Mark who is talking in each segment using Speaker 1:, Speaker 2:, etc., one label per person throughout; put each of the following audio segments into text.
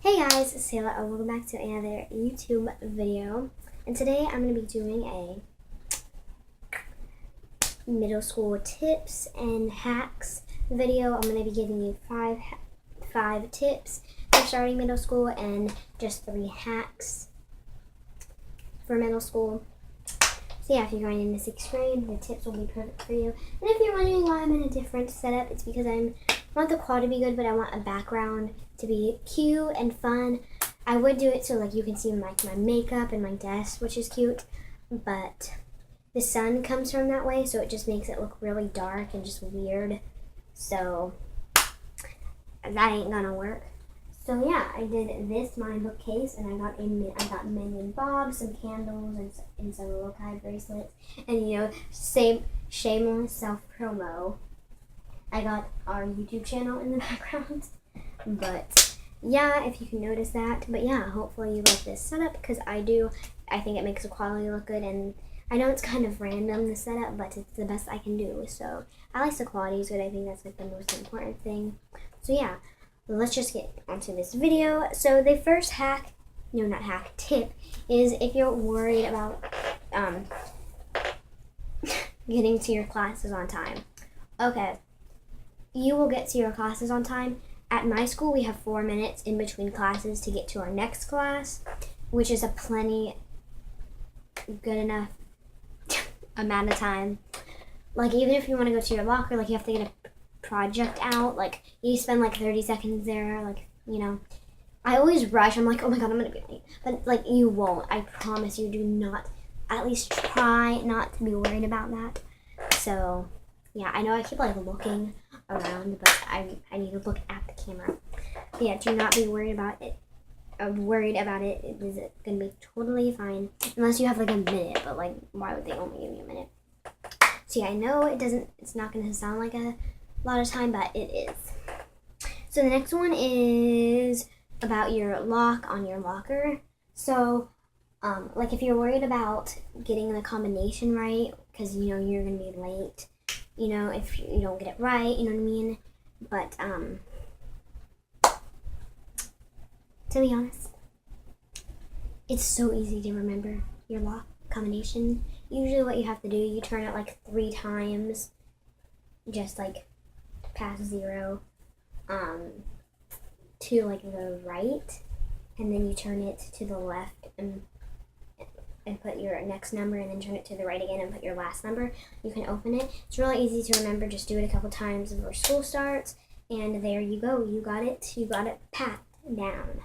Speaker 1: Hey guys, it's Taylor and welcome back to another YouTube video. And today I'm going to be doing a middle school tips and hacks video. I'm going to be giving you five tips for starting middle school and just 3 hacks for middle school. So yeah, if you're going into 6th grade, the tips will be perfect for you. And if you're wondering why I'm in a different setup, it's because I want the quality to be good, but I want a background to be cute and fun. I would do it so like you can see like my makeup and my desk, which is cute, but the sun comes from that way, so it just makes it look really dark and just weird. So that ain't gonna work. So yeah, I did this my bookcase, and I got Minion Bob, some candles, and some little tie bracelets, and same shameless self promo. I got our YouTube channel in the background, but yeah, if you can notice that. But yeah, hopefully you like this setup because I do. I think it makes the quality look good, and I know it's kind of random, the setup, but it's the best I can do. So at least the quality is good. I think that's like the most important thing. So yeah, let's just get onto this video. So the first tip is if you're worried about getting to your classes on time. Okay, you will get to your classes on time. At my school, we have 4 minutes in between classes to get to our next class, which is a plenty good enough amount of time. Like, even if you want to go to your locker, like, you have to get a project out, like, you spend, like, 30 seconds there, like, I always rush. I'm like, oh my god, I'm going to be late. But, like, you won't. I promise you, do not, at least try not to be worried about that. So, yeah, I know I keep, like, looking around, but I need to look at the camera. But yeah, do not be worried about it. It is going to be totally fine. Unless you have, like, a minute. But, like, why would they only give you a minute? So, yeah, I know it's not going to sound like a lot of time, but it is. So, the next one is about your lock on your locker. So, like, if you're worried about getting the combination right, because, you're going to be late, if you don't get it right, you know what I mean? But, to be honest, it's so easy to remember your lock combination. Usually what you have to do, you turn it like 3 times, just like past 0, to like the right, and then you turn it to the left and put your next number, and then turn it to the right again and put your last number. You can open it. It's really easy to remember. Just do it a couple times before school starts, and there you go. You got it. You got it packed down.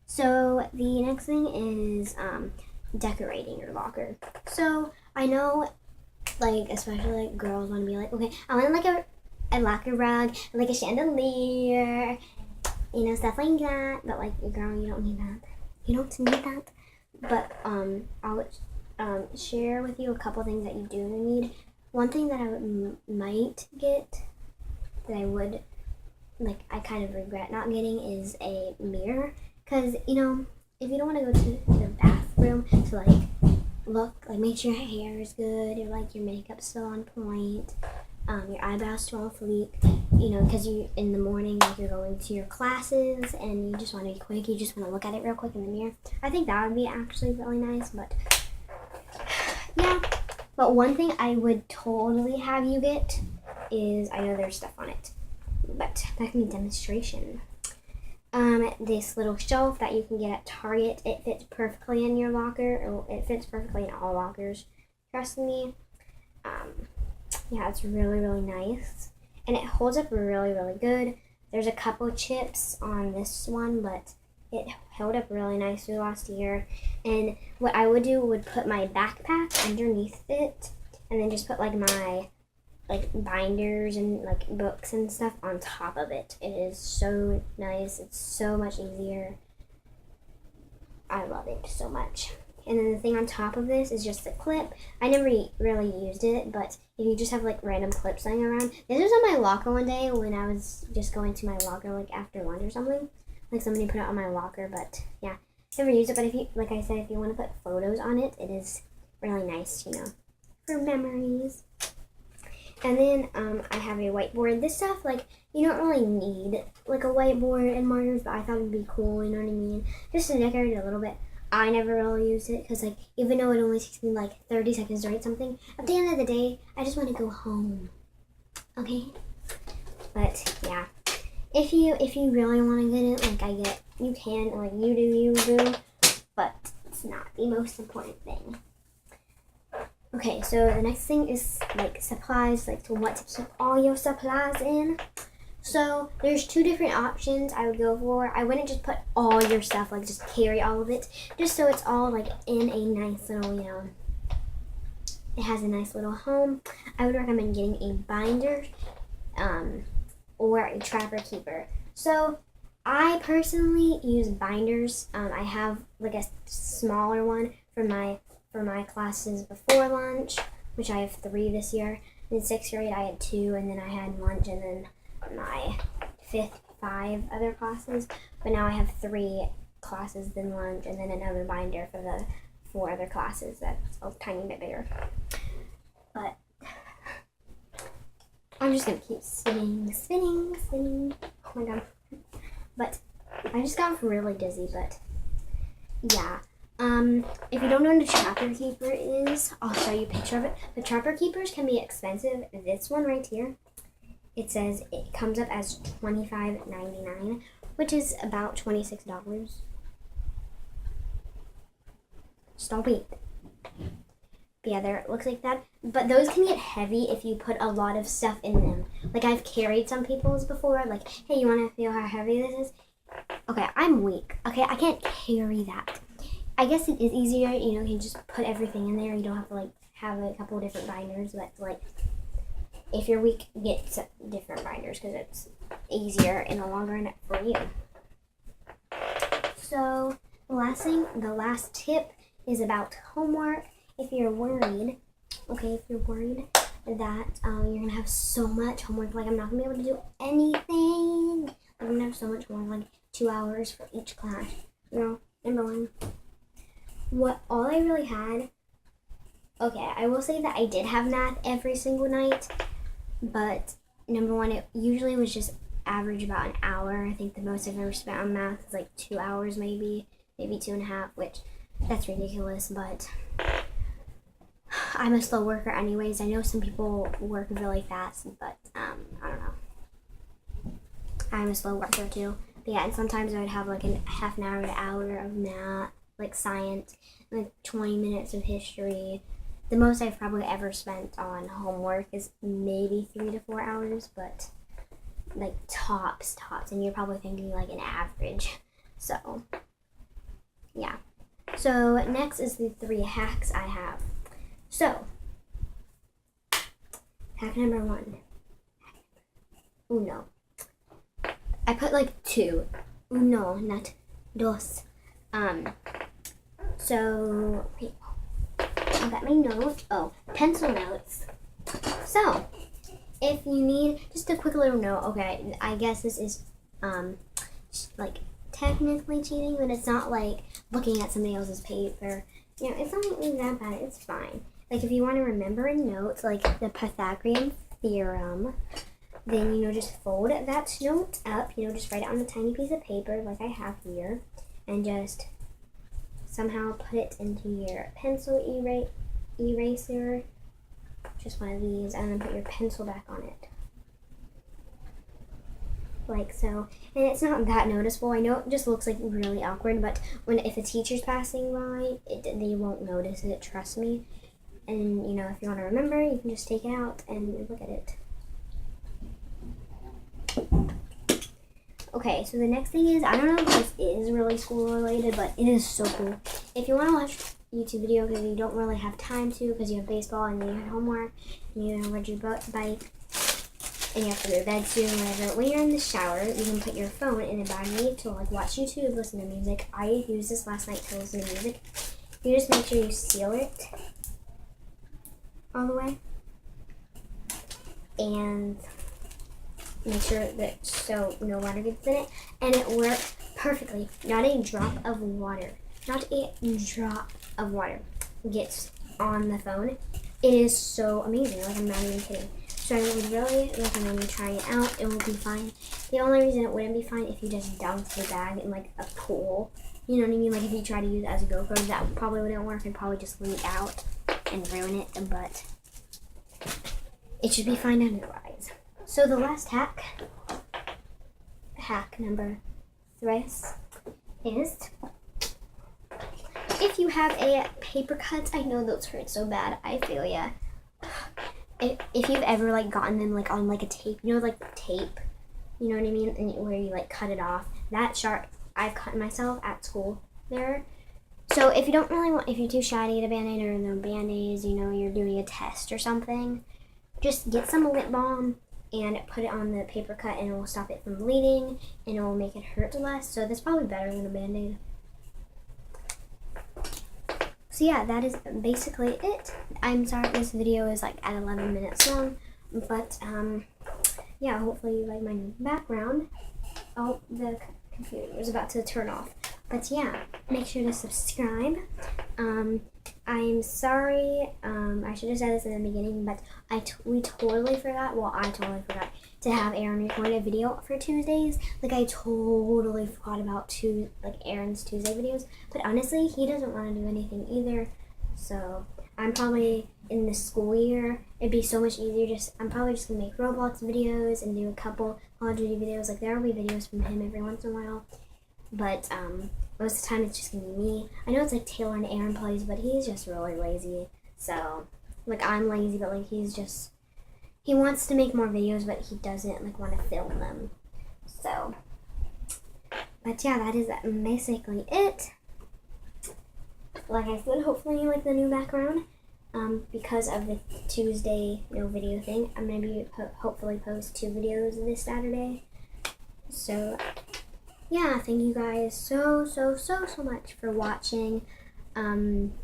Speaker 1: So the next thing is decorating your locker. So I know, like, especially like girls want to be like, okay, I want like a locker rug, like a chandelier, stuff like that. But like, girl, you don't need that. You don't need that. But I'll share with you a couple things that you do need. One thing that I might get, that I would, like, I kind of regret not getting, is a mirror. Because, if you don't want to go to the bathroom to, like, look, like, make sure your hair is good, or, like, your makeup's still on point, your eyebrows still on fleek, because in the morning, like, you're going to your classes, and you just want to be quick, you just want to look at it real quick in the mirror. I think that would be actually really nice, but, yeah. But one thing I would totally have you get is, I know there's stuff on it, but that can be demonstration. This little shelf that you can get at Target. It fits perfectly in your locker. Or it fits perfectly in all lockers. Trust me. Yeah, it's really, really nice. And it holds up really, really good. There's a couple chips on this one, but it held up really nicely last year. And what I would do would put my backpack underneath it, and then just put like my binders and like books and stuff on top of it. It is so nice. It's so much easier. I love it so much. And then the thing on top of this is just a clip. I never really used it, but if you just have like random clips laying around. This was on my locker one day when I was just going to my locker like after lunch or something. Like somebody put it on my locker, but yeah, never used it. But if you, like I said, if you want to put photos on it, it is really nice, for memories. And then I have a whiteboard. This stuff, like, you don't really need like a whiteboard and markers, but I thought it'd be cool, you know what I mean? Just to decorate it a little bit. I never really use it because, like, even though it only takes me like 30 seconds to write something, at the end of the day, I just want to go home. Okay? But yeah, if you really want to get it, like I get, you can, like you do, but it's not the most important thing. Okay, so the next thing is like supplies, like to what to keep all your supplies in. So there's two different options I would go for. I wouldn't just put all your stuff, like just carry all of it, just so it's all like in a nice little, you know, it has a nice little home. I would recommend getting a binder or a trapper keeper. So I personally use binders. I have like a smaller one for my classes before lunch, which I have 3 this year. In 6th grade I had 2, and then I had lunch, and then my 5th 5 other classes. But now I have 3 classes, then lunch, and then another binder for the 4 other classes. That's a tiny bit bigger. But I'm just gonna keep spinning. Oh my god. But I just got really dizzy, but yeah. If you don't know what a trapper keeper is, I'll show you a picture of it. The trapper keepers can be expensive. This one right here, it says it comes up as $25.99, which is about $26. Stop it. Yeah, there it looks like that. But those can get heavy if you put a lot of stuff in them. Like I've carried some people's before. Like, hey, you want to feel how heavy this is? Okay, I'm weak. Okay, I can't carry that. I guess it is easier, you know, you can just put everything in there. You don't have to, like, have a couple of different binders. But, like, if you're weak, get some different binders because it's easier in the long run for you. So, the last tip is about homework. If you're worried that you're going to have so much homework, like, I'm not going to be able to do anything. I'm going to have so much homework, like, 2 hours for each class. You know, number one. All I really had, okay, I will say that I did have math every single night, but number one, it usually was just average about an hour. I think the most I've ever spent on math is like 2 hours, maybe 2.5, which that's ridiculous, but I'm a slow worker anyways. I know some people work really fast, but I don't know. I'm a slow worker too. But yeah, and sometimes I would have like a half an hour to hour of math, like science, like 20 minutes of history. The most I've probably ever spent on homework is maybe 3 to 4 hours, but like tops, and you're probably thinking like an average. So yeah. So next is the 3 hacks I have. So hack number 1. Uno. I put like 2. Uno, not dos. So, wait, I got my notes. Oh, pencil notes. So, if you need just a quick little note, okay, I guess this is, like, technically cheating, but it's not like looking at somebody else's paper. You know, it's not really that bad. It's fine. Like, if you want to remember a note, like the Pythagorean theorem, then, you know, just fold that note up, you know, just write it on a tiny piece of paper like I have here, and just somehow put it into your pencil eraser, just one of these, and then put your pencil back on it. Like so. And it's not that noticeable. I know it just looks like really awkward, but if a teacher's passing by, they won't notice it, trust me. And, you know, if you want to remember, you can just take it out and look at it. Okay, so the next thing is, I don't know if this is really school related, but it is so cool. If you want to watch a YouTube video because you don't really have time to, because you have baseball and you have homework, and you don't ride your bike, and you have to go to bed soon, whatever, when you're in the shower, you can put your phone in a bag to like watch YouTube, listen to music. I used this last night to listen to music. You just make sure you seal it all the way, and make sure that so no water gets in it, and it works perfectly. Not a drop of water gets on the phone. It is so amazing. Like, I'm not even kidding. So I would really recommend you trying it out. It will be fine. The only reason it wouldn't be fine if you just dunked the bag in like a pool. You know what I mean? Like if you try to use it as a GoPro, that probably wouldn't work. It'd probably just leak out and ruin it. But it should be fine otherwise. So the last hack number 3, is if you have a paper cut. I know those hurt so bad. I feel ya. If you've ever like gotten them like on like a tape, you know, like tape, you know what I mean, and where you like cut it off. That sharp, I've cut myself at school there. So if you don't really want, if you're too shy to get a Band-Aid or no Band-Aids, you know, you're doing a test or something, just get some lip balm and put it on the paper cut, and it will stop it from bleeding and it will make it hurt less. So that's probably better than a Band-Aid. So yeah, that is basically it. I'm sorry this video is like at 11 minutes long, but yeah, hopefully you like my new background. Oh, the computer was about to turn off. But yeah, make sure to subscribe. I'm sorry, I should have said this in the beginning, but we totally forgot, well, I totally forgot to have Aaron record a video for Tuesdays. Like, I totally forgot about Aaron's Tuesday videos, but honestly, he doesn't want to do anything either, so I'm probably, in the school year, it'd be so much easier, I'm probably just going to make Roblox videos and do a couple Call of Duty videos. Like, there will be videos from him every once in a while, but, most of the time it's just going to be me. I know it's like Taylor and Aaron plays, but he's just really lazy, so, like, I'm lazy, but, like, he wants to make more videos, but he doesn't, like, want to film them, so, but yeah, that is basically it. Like I said, hopefully you like the new background. Because of the Tuesday no video thing, I'm going to be hopefully post 2 videos this Saturday. So, yeah, thank you guys so much for watching. Comment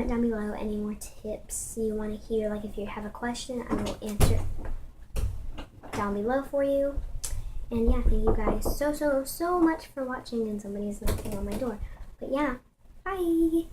Speaker 1: down below any more tips you want to hear. Like if you have a question, I will answer down below for you. And yeah, thank you guys so much for watching. And somebody's knocking on my door. But yeah, bye!